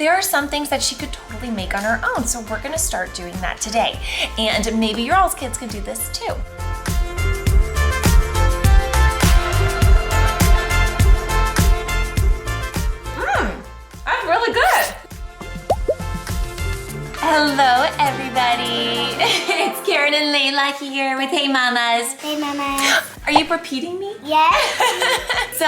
There are some things that she could totally make on her own, so we're gonna start doing that today. And maybe your all's kids can do this too. That's really good. Hello, everybody. It's Karen and Layla here with Hey Mamas. Hey Mamas. Are you repeating me? Yes. So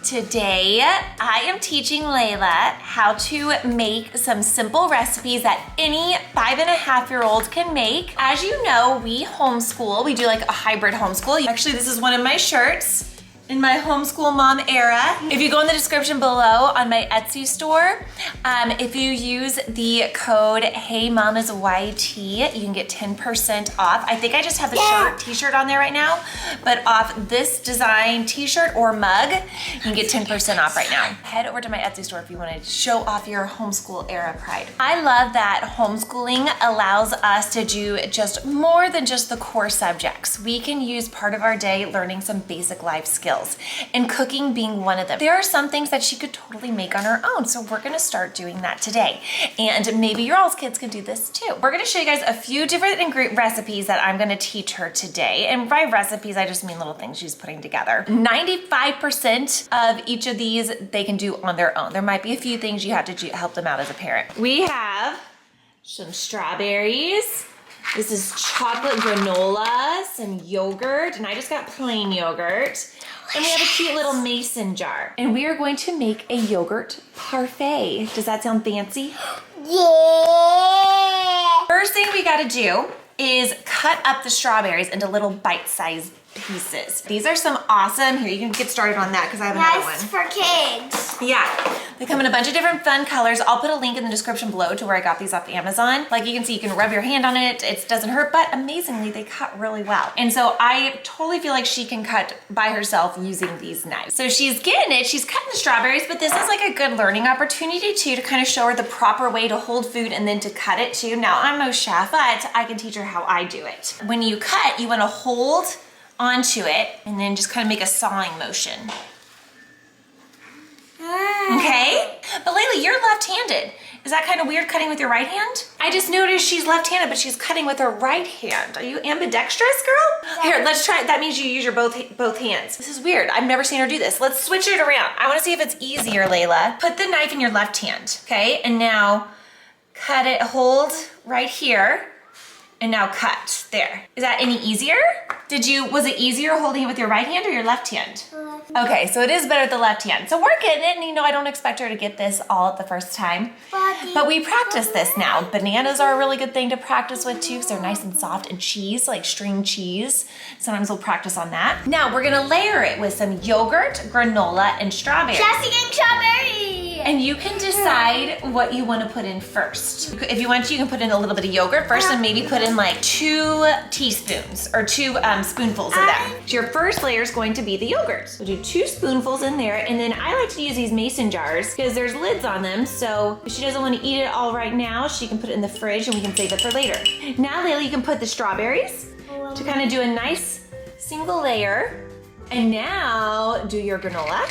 today I am teaching Layla how to make some simple recipes that any 5.5-year-old can make. As you know, we homeschool. We do like a hybrid homeschool. Actually, this is one of my shirts in my homeschool mom era. If you go in the description below on my Etsy store, if you use the code HeyMamasYT, you can get 10% off. I think I just have the t-shirt on there right now, but off this design t-shirt or mug, you can get 10% off right now. Head over to my Etsy store if you want to show off your homeschool era pride. I love that homeschooling allows us to do just more than just the core subjects. We can use part of our day learning some basic life skills, and cooking being one of them. There are some things that she could totally make on her own, so we're gonna start doing that today. And maybe your all's kids can do this too. We're gonna show you guys a few different recipes that I'm gonna teach her today. And by recipes, I just mean little things she's putting together. 95% of each of these they can do on their own. There might be a few things you have to do to help them out as a parent. We have some strawberries. This is chocolate granola, some yogurt, and I just got plain yogurt. And we have a cute little mason jar. And we are going to make a yogurt parfait. Does that sound fancy? Yeah. First thing we gotta do is cut up the strawberries into little bite-sized pieces. These are some awesome, here you can get started on that because I have another one. Nice for kids. Yeah, they come in a bunch of different fun colors. I'll put a link in the description below to where I got these off Amazon. Like you can see, you can rub your hand on it. It doesn't hurt, but amazingly, they cut really well. And so I totally feel like she can cut by herself using these knives. So she's getting it, she's cutting the strawberries, but this is like a good learning opportunity too, to kind of show her the proper way to hold food and then to cut it too. Now I'm no chef, but I can teach her how I do it. When you cut, you wanna hold onto it and then just kind of make a sawing motion. Okay? But Layla, you're left-handed. Is that kind of weird cutting with your right hand? I just noticed she's left-handed, but she's cutting with her right hand. Are you ambidextrous, girl? Here, let's try it. That means you use your both hands. This is weird. I've never seen her do this. Let's switch it around. I want to see if it's easier, Layla. Put the knife in your left hand, okay? And now cut it, hold right here. And now cut, there. Is that any easier? Was it easier holding it with your right hand or your left hand? Okay, so it is better with the left hand. So we're getting it, and you know I don't expect her to get this all at the first time. But we practice this now. Bananas are a really good thing to practice with too, because they're nice and soft, and cheese, like string cheese. Sometimes we'll practice on that. Now we're gonna layer it with some yogurt, granola, and strawberries. Just eating strawberry. And you can decide what you want to put in first. If you want to, you can put in a little bit of yogurt first and maybe put in like 2 teaspoons or 2 spoonfuls of that. So your first layer is going to be the yogurt. So do 2 spoonfuls in there, and then I like to use these mason jars because there's lids on them, so if she doesn't want to eat it all right now, she can put it in the fridge and we can save it for later. Now, Layla, you can put the strawberries to kind of do a nice single layer. And now do your granola.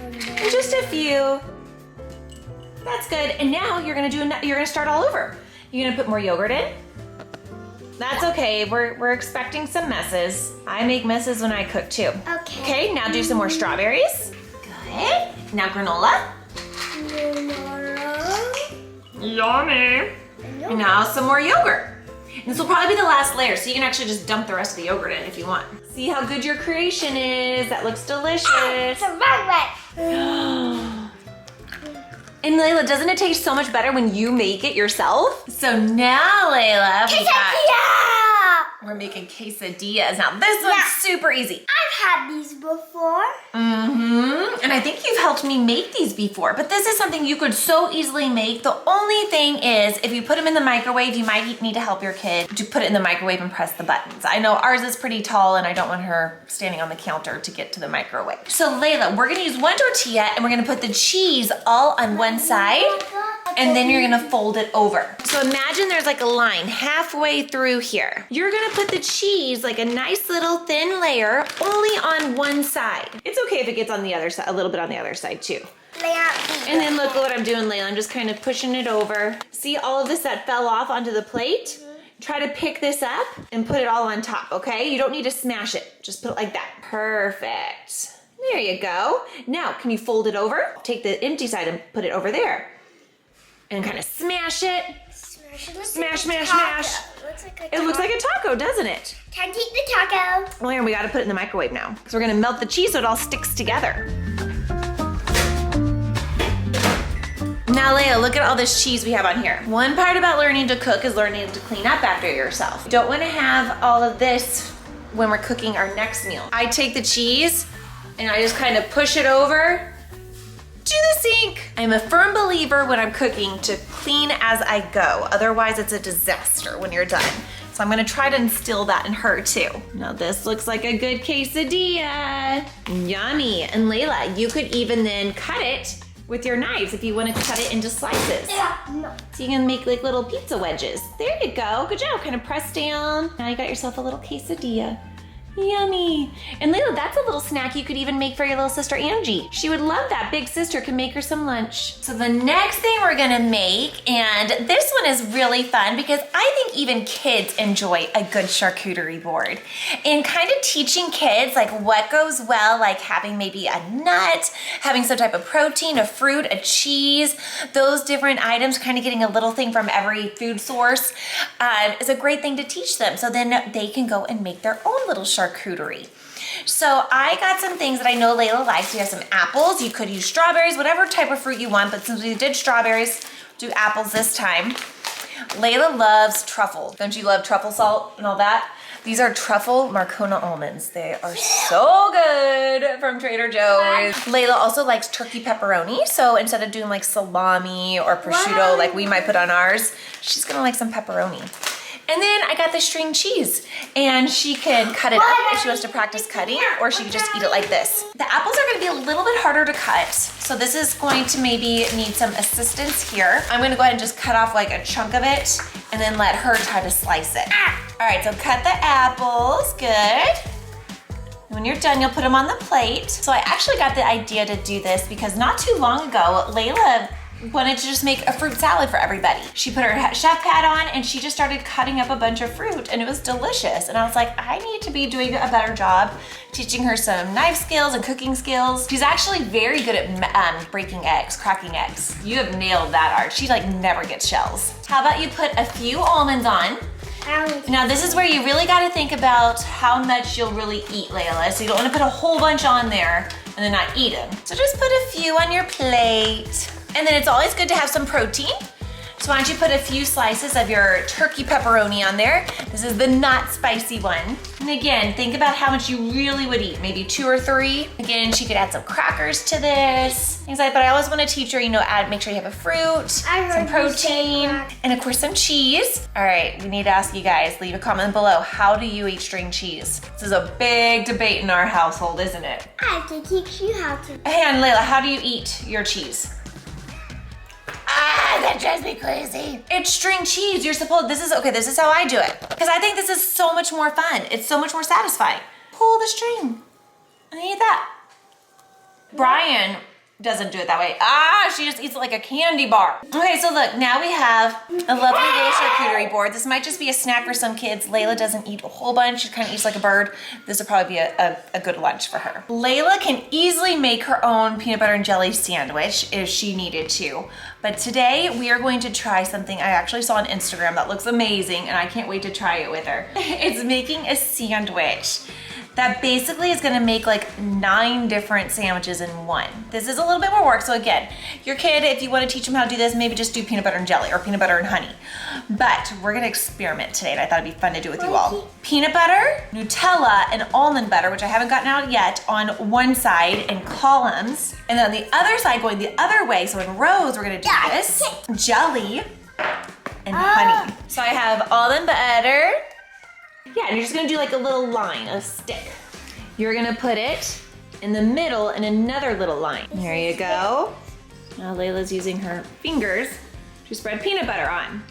And just a few. That's good. And now you're gonna start all over. You're gonna put more yogurt in. That's okay. We're expecting some messes. I make messes when I cook too. Okay. Okay, now do some more strawberries. Good. Now granola. Yummy. And now some more yogurt. And this will probably be the last layer, so you can actually just dump the rest of the yogurt in if you want. See how good your creation is. That looks delicious. It's a velvet. And Layla, doesn't it taste so much better when you make it yourself? So now, Layla, we're making quesadillas. Now this one's super easy. I've had these before. And I think you've helped me make these before, but this is something you could so easily make. The only thing is, if you put them in the microwave, you might need to help your kid to put it in the microwave and press the buttons. I know ours is pretty tall and I don't want her standing on the counter to get to the microwave. So Layla, we're gonna use 1 tortilla and we're gonna put the cheese all on one side. and then you're gonna fold it over. So imagine there's like a line halfway through here. You're gonna put the cheese like a nice little thin layer only on one side. It's okay if it gets on the other side, a little bit on the other side too. And then look at what I'm doing, Layla. I'm just kind of pushing it over. See all of this that fell off onto the plate? Try to pick this up and put it all on top, okay? You don't need to smash it. Just put it like that. Perfect. There you go. Now, can you fold it over? Take the empty side and put it over there. And kind of smash it. Smash, smash, smash. It looks like a taco, doesn't it? Time to eat the taco. Oh, and we gotta put it in the microwave now. Because we're gonna melt the cheese so it all sticks together. Now, Leia, look at all this cheese we have on here. One part about learning to cook is learning to clean up after yourself. You don't want to have all of this when we're cooking our next meal. I take the cheese and I just kind of push it over to the sink. I'm a firm believer when I'm cooking to clean as I go. Otherwise, it's a disaster when you're done. So I'm gonna try to instill that in her too. Now this looks like a good quesadilla. Yummy. And Layla, you could even then cut it with your knives if you want to cut it into slices. No. So you can make like little pizza wedges. There you go, good job. Kind of press down. Now you got yourself a little quesadilla. Yummy. And Layla, that's a little snack you could even make for your little sister Angie. She would love that. Big sister can make her some lunch. So the next thing we're gonna make, and this one is really fun because I think even kids enjoy a good charcuterie board. And kind of teaching kids like what goes well, like having maybe a nut, having some type of protein, a fruit, a cheese, those different items, kind of getting a little thing from every food source is a great thing to teach them. So then they can go and make their own little charcuterie. So I got some things that I know Layla likes. We have some apples. You could use strawberries, whatever type of fruit you want, but since we did strawberries, do apples this time. Layla loves truffle. Don't you love truffle salt and all that? These are truffle Marcona almonds. They are so good from Trader Joe's. Layla also likes turkey pepperoni. So instead of doing like salami or prosciutto like we might put on ours, she's gonna like some pepperoni. And then I got the string cheese, and she can cut it up if she wants to practice cutting, or she can just eat it like this. The apples are gonna be a little bit harder to cut, so this is going to maybe need some assistance here. I'm gonna go ahead and just cut off like a chunk of it, and then let her try to slice it. All right, so cut the apples, good. When you're done, you'll put them on the plate. So I actually got the idea to do this because not too long ago, Layla wanted to just make a fruit salad for everybody. She put her chef hat on and she just started cutting up a bunch of fruit and it was delicious. And I was like, I need to be doing a better job teaching her some knife skills and cooking skills. She's actually very good at breaking eggs, cracking eggs. You have nailed that art. She like never gets shells. How about you put a few almonds on? Now this is where you really gotta think about how much you'll really eat, Layla. So you don't wanna put a whole bunch on there and then not eat them. So just put a few on your plate. And then it's always good to have some protein. So why don't you put a few slices of your turkey pepperoni on there. This is the not spicy one. And again, think about how much you really would eat, maybe 2 or 3. Again, she could add some crackers to this. Things like, but I always want to teach her, you know, make sure you have a fruit, some protein, and of course some cheese. All right, we need to ask you guys, leave a comment below. How do you eat string cheese? This is a big debate in our household, isn't it? I have to teach you how to. Hey, and Layla, how do you eat your cheese? That drives me crazy. It's string cheese. You're supposed, this is how I do it. Because I think this is so much more fun. It's so much more satisfying. Pull the string and eat that. Brian doesn't do it that way. She just eats it like a candy bar. Okay, so look, now we have a lovely little charcuterie board. This might just be a snack for some kids. Layla doesn't eat a whole bunch. She kind of eats like a bird. This will probably be a good lunch for her. Layla can easily make her own peanut butter and jelly sandwich if she needed to. But today we are going to try something I actually saw on Instagram that looks amazing and I can't wait to try it with her. It's making a sandwich that basically is gonna make like 9 different sandwiches in one. This is a little bit more work, so again, your kid, if you wanna teach them how to do this, maybe just do peanut butter and jelly or peanut butter and honey. But we're gonna experiment today and I thought it'd be fun to do with you all. Peanut butter, Nutella, and almond butter, which I haven't gotten out yet, on one side in columns. And then on the other side, going the other way, so in rows, we're gonna do this, jelly, and honey. So I have almond butter. Yeah, and you're just gonna do like a little line, a stick. You're gonna put it in the middle and another little line. There you go. Now Layla's using her fingers to spread peanut butter on.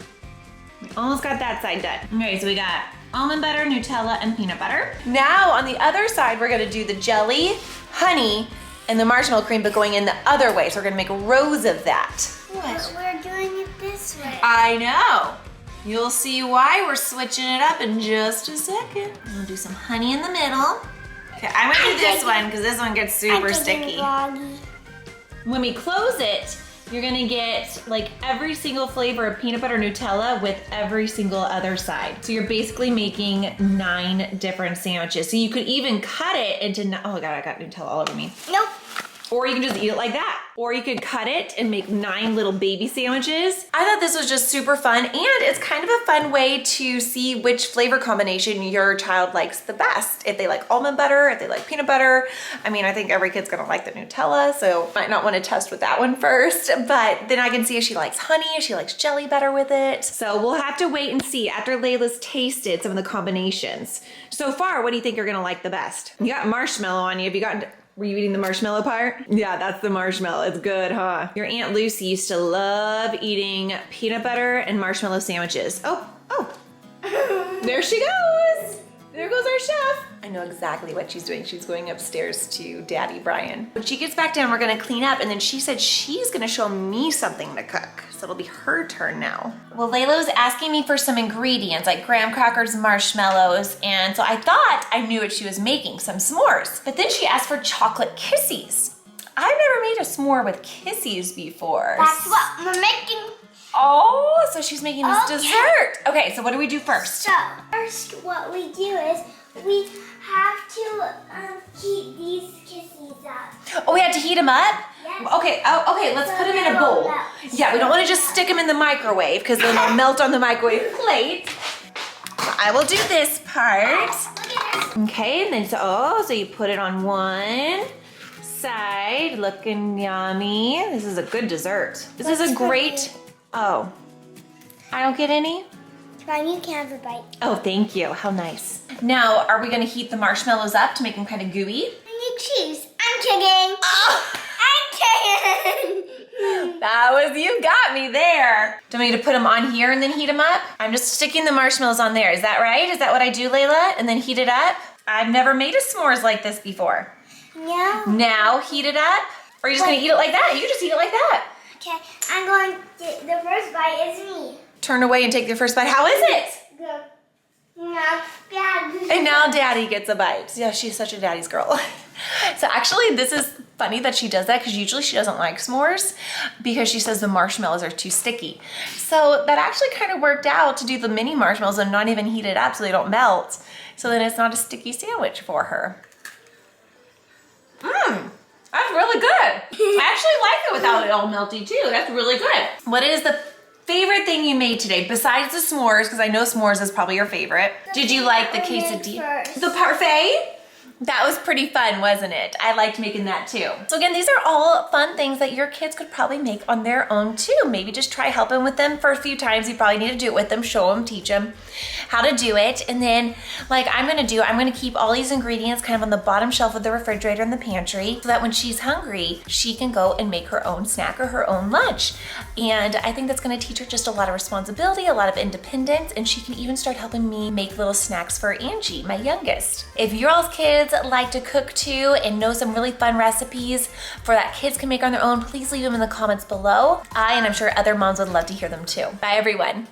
We almost got that side done. Okay, so we got almond butter, Nutella, and peanut butter. Now on the other side, we're gonna do the jelly, honey, and the marshmallow cream, but going in the other way. So we're gonna make rows of that. But we're doing it this way. I know. You'll see why we're switching it up in just a second. We'll do some honey in the middle. Okay, I'm gonna do this one because this one gets super sticky. When we close it, you're gonna get like every single flavor of peanut butter Nutella with every single other side. So you're basically making 9 different sandwiches. So you could even cut it into, oh God, I got Nutella all over me. Nope. Or you can just eat it like that. Or you could cut it and make 9 little baby sandwiches. I thought this was just super fun, and it's kind of a fun way to see which flavor combination your child likes the best. If they like almond butter, if they like peanut butter. I mean, I think every kid's gonna like the Nutella, so might not wanna test with that one first, but then I can see if she likes honey, if she likes jelly better with it. So we'll have to wait and see after Layla's tasted some of the combinations. So far, what do you think you're gonna like the best? You got marshmallow on you. Have you gotten, were you eating the marshmallow part? Yeah, that's the marshmallow. It's good, huh? Your Aunt Lucy used to love eating peanut butter and marshmallow sandwiches. Oh. There she goes. There goes our chef. I know exactly what she's doing. She's going upstairs to Daddy Brian. When she gets back down, we're gonna clean up, and then she said she's gonna show me something to cook. So it'll be her turn now. Well, Layla was asking me for some ingredients like graham crackers, marshmallows, and so I thought I knew what she was making, some s'mores. But then she asked for chocolate kissies. I've never made a s'more with kissies before. That's what we're making. Oh, so she's making this Okay. dessert. Okay, so what do we do first? So, first what we do is we have to heat these kissies up. Oh, we have to heat them up? Yes. Okay, okay, let's So put them in a they'll bowl. melt. Yeah, we don't want to just stick them in the microwave because then they'll melt on the microwave plate. So I will do this part. Look at this. Okay, and then so you put it on one side, looking yummy. This is a good dessert. This is a great, oh, I don't get any? Fine, you can have a bite. Oh, thank you, how nice. Now, are we gonna heat the marshmallows up to make them kind of gooey? And you choose. I'm kidding. Oh. I'm kidding. That was, you got me there. Do you want me to put them on here and then heat them up? I'm just sticking the marshmallows on there. Is that right? Is that what I do, Layla? And then heat it up? I've never made a s'mores like this before. No. Now heat it up? Or are you just gonna eat it like that? You can just eat it like that. Okay, I'm going to, the first bite is me. Turn away and take your first bite. How is it? Go. No, Dad. And now Daddy gets a bite. Yeah, she's such a daddy's girl. So actually, this is funny that she does that because usually she doesn't like s'mores because she says the marshmallows are too sticky. So that actually kind of worked out to do the mini marshmallows and not even heat it up so they don't melt. So then it's not a sticky sandwich for her. That's really good. I actually like it without it all melty too. That's really good. What is the favorite thing you made today besides the s'mores? Because I know s'mores is probably your favorite. Did you like the quesadilla? The parfait? That was pretty fun, wasn't it? I liked making that too. So again, these are all fun things that your kids could probably make on their own too. Maybe just try helping with them for a few times. You probably need to do it with them, show them, teach them how to do it. And then like I'm gonna keep all these ingredients kind of on the bottom shelf of the refrigerator in the pantry so that when she's hungry, she can go and make her own snack or her own lunch. And I think that's gonna teach her just a lot of responsibility, a lot of independence, and she can even start helping me make little snacks for Angie, my youngest. If your all's kids like to cook too and know some really fun recipes for that kids can make on their own, please leave them in the comments below. And I'm sure other moms would love to hear them too. Bye everyone.